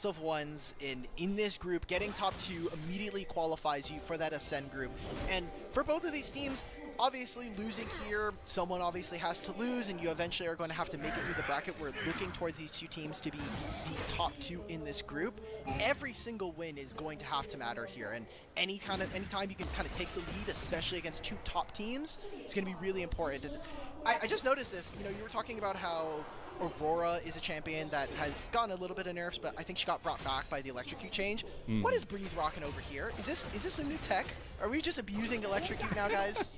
best of ones in this group. Getting top 2 immediately qualifies you for that Ascend group. And for both of these teams, obviously losing here, someone obviously has to lose, and you eventually are going to have to make it through the bracket. We're looking towards these 2 teams to be the top 2 in this group. Every single win is going to have to matter here, and anytime you can kind of take the lead, especially against 2 top teams, it's going to be really important. And I just noticed this. You know, you were talking about how Aurora is a champion that has gotten a little bit of nerfs, but I think she got brought back by the Electrocute change. What is Breathe rocking over here? Is this a new tech? Are we just abusing Electrocute now, guys?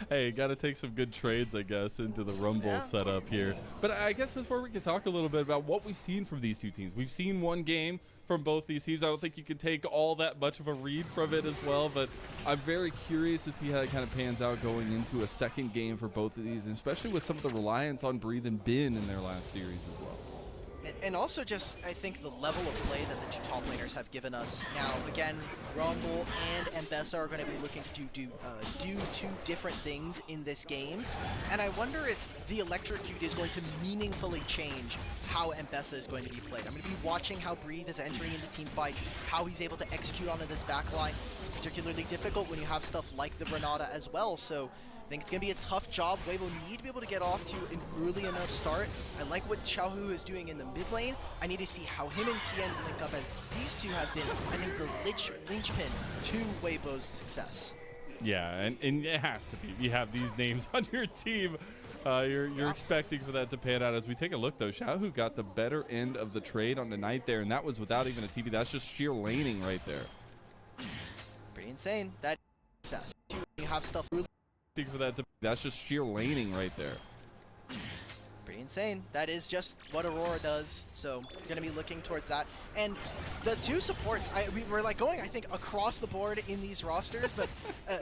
Hey, got to take some good trades, I guess, into the Rumble setup here. But I guess that's where we can talk a little bit about what we've seen from these 2 teams. We've seen one game from both these teams. I don't think you could take all that much of a read from it as well, but I'm very curious to see how it kind of pans out going into a second game for both of these, and especially with some of the reliance on Breathe and Bin in their last series as well. And also just, I think, the level of play that the 2 top laners have given us. Now, again, Rumble and Mbessa are going to be looking to do 2 different things in this game. And I wonder if the Electrocute is going to meaningfully change how Mbessa is going to be played. I'm going to be watching how Breathe is entering into team fights, how he's able to execute onto this backline. It's particularly difficult when you have stuff like the Renata as well, so I think it's going to be a tough job. Weibo need to be able to get off to an early enough start. I like what Xiaohu is doing in the mid lane. I need to see how him and Tien link up, as these 2 have been, I think, the linchpin to Weibo's success. Yeah, and it has to be. You have these names on your team. You're expecting for that to pan out. As we take a look, though, Xiaohu got the better end of the trade on the night there, and that was without even a TP. That's just sheer laning right there. Pretty insane. That is success. You have stuff really for that that's just sheer laning right there. Pretty insane. That is just what Aurora does, so you're going to be looking towards that. And the 2 supports, we're like going, I think, across the board in these rosters, but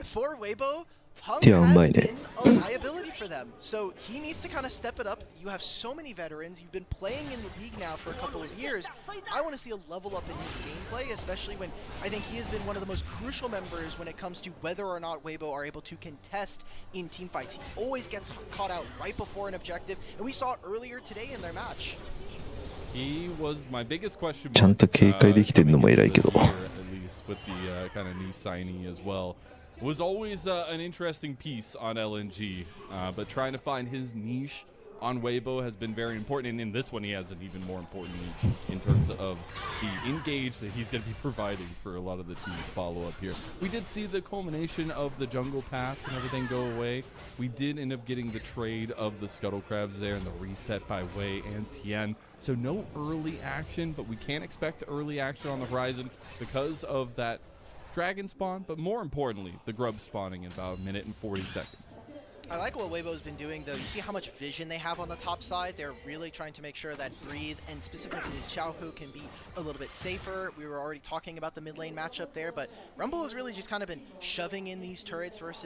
for Weibo, Hung has been a liability for them, so he needs to kind of step it up. You have so many veterans. You've been playing in the league now for a couple of years. I want to see a level up in his gameplay, especially when I think he has been one of the most crucial members when it comes to whether or not Weibo are able to contest in team fights. He always gets caught out right before an objective, and we saw it earlier today in their match. He was my biggest question mark. ちゃんと警戒できてるのも偉いけど。 At least with the kind of new signee as well. Was always an interesting piece on LNG, but trying to find his niche on Weibo has been very important, and in this one he has an even more important niche in terms of the engage that he's going to be providing for a lot of the team's follow-up here. We did see the culmination of the jungle pass and everything go away. We did end up getting the trade of the Scuttle Crabs there and the reset by Wei and Tien. So no early action, but we can't expect early action on the horizon because of that dragon spawn, but more importantly, the grub spawning in about 1 minute and 40 seconds. I like what Weibo's been doing, though. You see how much vision they have on the top side? They're really trying to make sure that Breathe, and specifically Xiaohu, can be a little bit safer. We were already talking about the mid lane matchup there, but Rumble has really just kind of been shoving in these turrets versus